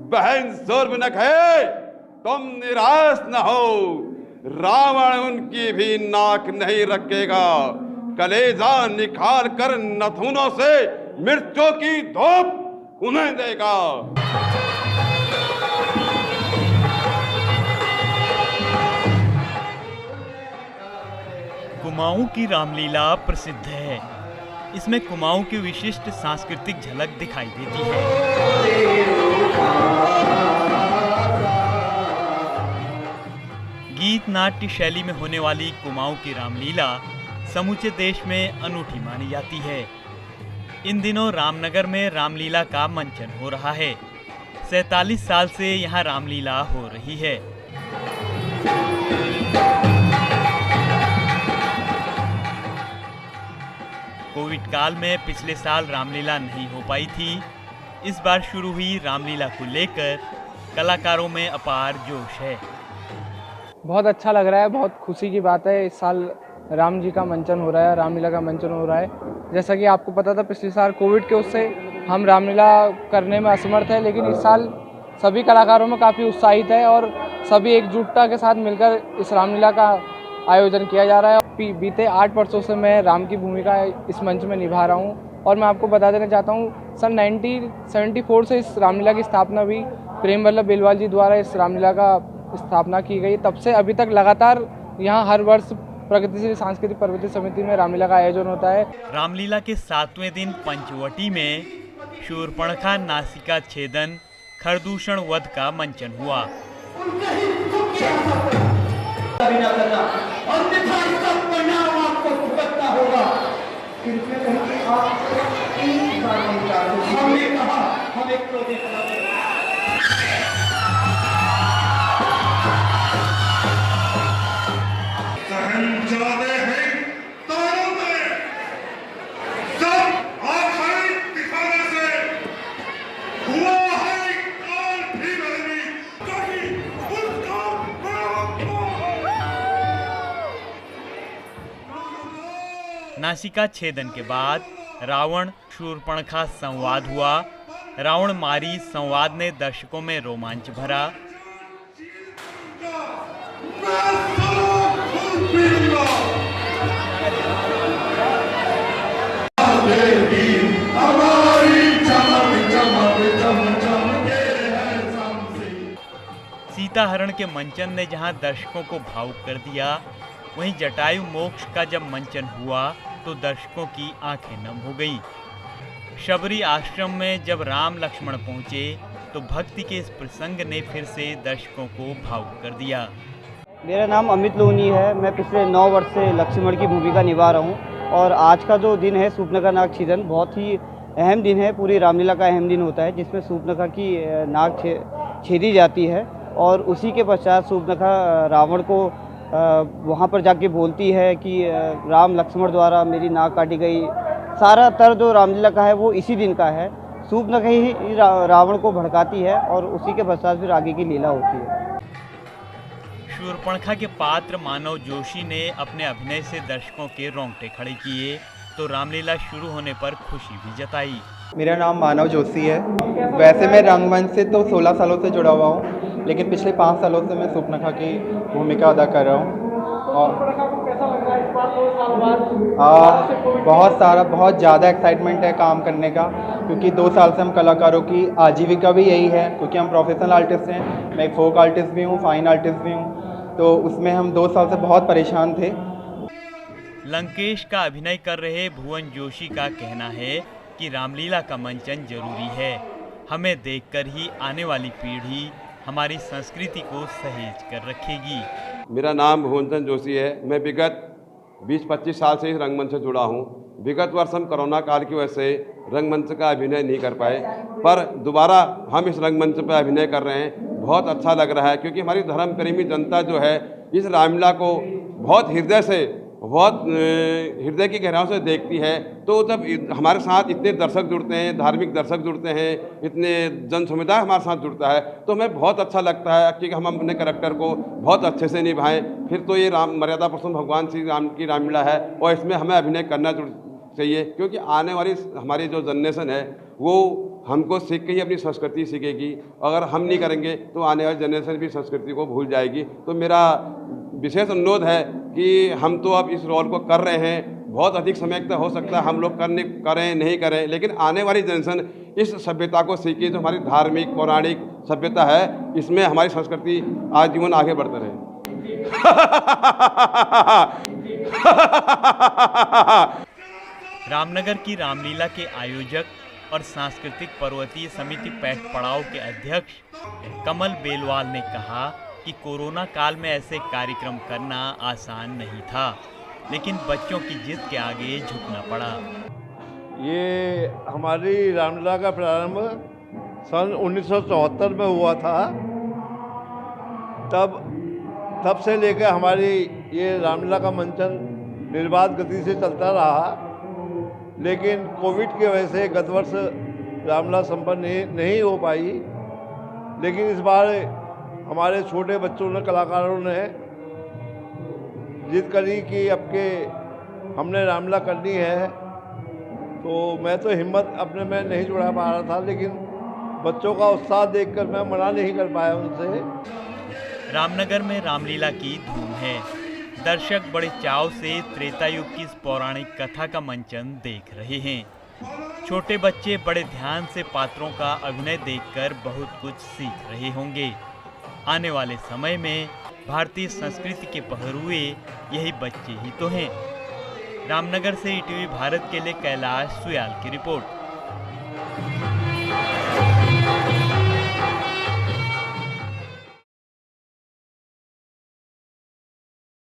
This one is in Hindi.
बहन सुरभिनक है, तुम निराश न हो। रावण उनकी भी नाक नहीं रखेगा, कलेजा निकाल कर नथुनों से मिर्चों की धूप उन्हें देगा। कुमाऊं की रामलीला प्रसिद्ध है। इसमें कुमाऊं की विशिष्ट सांस्कृतिक झलक दिखाई देती है। गीत नाट्य शैली में होने वाली कुमाऊं की रामलीला समूचे देश में अनूठी मानी जाती है। इन दिनों रामनगर में रामलीला का मंचन हो रहा है। 47 साल से यहाँ रामलीला हो रही है। कोविड काल में पिछले साल रामलीला नहीं हो पाई थी। इस बार शुरू हुई रामलीला को लेकर कलाकारों में अपार जोश है। बहुत अच्छा लग रहा है, बहुत खुशी की बात है। इस साल राम जी का मंचन हो रहा है, रामलीला का मंचन हो रहा है। जैसा कि आपको पता था पिछले साल कोविड के उससे हम रामलीला करने में असमर्थ है, लेकिन इस साल सभी कलाकारों में काफ़ी उत्साहित है और सभी एकजुटता के साथ मिलकर इस रामलीला का आयोजन किया जा रहा है। बीते 8 वर्षों से मैं राम की भूमिका इस मंच में निभा रहा हूँ और मैं आपको बता देना चाहता हूँ सन 1974 से इस रामलीला की स्थापना हुई। प्रेम वल्लभ बेलवाल जी द्वारा इस रामलीला का स्थापना की गई। तब से अभी तक लगातार यहाँ हर वर्ष प्रगतिशील सांस्कृतिक प्रवृत्ति समिति में रामलीला का आयोजन होता है। रामलीला के 7वें दिन पंचवटी में शूर्पणखा नासिका छेदन खरदूषण वध का मंचन हुआ। नासिका छेदन के बाद रावण शूर्पणखा संवाद हुआ। रावण मारी संवाद ने दर्शकों में रोमांच भरा। सीताहरण के मंचन ने जहां दर्शकों को भावुक कर दिया, वहीं जटायु मोक्ष का जब मंचन हुआ तो दर्शकों की आंखें नम हो गईं। शबरी आश्रम में जब राम लक्ष्मण पहुंचे तो भक्ति के इस प्रसंग ने फिर से दर्शकों को भावुक कर दिया। मेरा नाम अमित लोनी है। मैं पिछले 9 वर्ष से लक्ष्मण की भूमिका निभा रहा हूं और आज का जो दिन है शूर्पणखा नाग छेदन बहुत ही अहम दिन है। पूरी रामलीला का अहम दिन होता है जिसमें शूर्पणखा की नाग छेदी जाती है और उसी के पश्चात शूर्पणखा रावण को वहाँ पर जाके बोलती है कि राम लक्ष्मण द्वारा मेरी नाक काटी गई। सारा तर जो रामलीला का है वो इसी दिन का है। शूर्पणखा ही रावण को भड़काती है और उसी के पश्चात फिर आगे की लीला होती है। शूर्पणखा के पात्र मानव जोशी ने अपने अभिनय से दर्शकों के रोंगटे खड़े किए तो रामलीला शुरू होने पर खुशी भी जताई। मेरा नाम मानव जोशी है। वैसे मैं रंगमंच से तो 16 सालों से जुड़ा हुआ हूँ, लेकिन पिछले 5 सालों से मैं शूर्पणखा की भूमिका अदा कर रहा हूँ। और बहुत ज़्यादा एक्साइटमेंट है काम करने का, क्योंकि 2 साल से हम कलाकारों की आजीविका भी यही है, क्योंकि हम प्रोफेशनल आर्टिस्ट हैं। मैं एक फोक आर्टिस्ट भी हूँ, फाइन आर्टिस्ट भी हूँ, तो उसमें हम 2 साल से बहुत परेशान थे। लंकेश का अभिनय कर रहे भुवन जोशी का कहना है कि रामलीला का मंचन जरूरी है। हमें देखकर ही आने वाली पीढ़ी हमारी संस्कृति को सहेज कर रखेगी। मेरा नाम भुवन जोशी है। मैं विगत 20-25 साल से इस रंगमंच से जुड़ा हूँ। विगत वर्ष हम कोरोना काल की वजह से रंगमंच का अभिनय नहीं कर पाए, पर दोबारा हम इस रंगमंच पर अभिनय कर रहे हैं। बहुत अच्छा लग रहा है, क्योंकि हमारी धर्म प्रेमी जनता जो है इस रामलीला को बहुत हृदय की गहराइयों से देखती है। तो जब हमारे साथ इतने दर्शक जुड़ते हैं, धार्मिक दर्शक जुड़ते हैं, इतने जन समुदाय हमारे साथ जुड़ता है, तो हमें बहुत अच्छा लगता है कि हम अपने कैरेक्टर को बहुत अच्छे से निभाएं। फिर तो ये राम मर्यादा पुरुषोत्तम भगवान श्री राम की रामलीला है और इसमें हमें अभिनय करना चाहिए, क्योंकि आने वाली हमारी जो जनरेशन है वो हमको सीख के ही अपनी संस्कृति सीखेगी। अगर हम नहीं करेंगे तो आने वाली जनरेशन भी संस्कृति को भूल जाएगी। तो मेरा विशेष अनुरोध है कि हम तो अब इस रोल को कर रहे हैं, बहुत अधिक समय तक हो सकता है हम लोग करें नहीं करें, लेकिन आने वाली जनरेशन इस सभ्यता को सीखे जो हमारी धार्मिक पौराणिक सभ्यता है, इसमें हमारी संस्कृति आजीवन आगे बढ़ते रहे। रामनगर की रामलीला के आयोजक और सांस्कृतिक पर्वतीय समिति पैठ पड़ाव के अध्यक्ष कमल बेलवाल ने कहा कि कोरोना काल में ऐसे कार्यक्रम करना आसान नहीं था, लेकिन बच्चों की जिद के आगे झुकना पड़ा। ये हमारी रामलीला का प्रारंभ सन 1974 में हुआ था। तब से लेकर हमारी ये रामलीला का मंचन निर्बाध गति से चलता रहा, लेकिन कोविड की वजह से गत वर्ष रामलीला संपन्न नहीं हो पाई। लेकिन इस बार हमारे छोटे बच्चों ने, कलाकारों ने जिद करी कि अब के हमने रामलीला करनी है। तो मैं तो हिम्मत अपने में नहीं जुड़ा पा रहा था, लेकिन बच्चों का उत्साह देखकर मैं मना नहीं कर पाया उनसे। रामनगर में रामलीला की धूम है। दर्शक बड़े चाव से त्रेता युग की इस पौराणिक कथा का मंचन देख रहे हैं। छोटे बच्चे बड़े ध्यान से पात्रों का अभिनय देखकर बहुत कुछ सीख रहे होंगे। आने वाले समय में भारतीय संस्कृति के पहरुए यही बच्चे ही तो हैं। रामनगर से ईटीवी भारत के लिए कैलाश सुयाल की रिपोर्ट।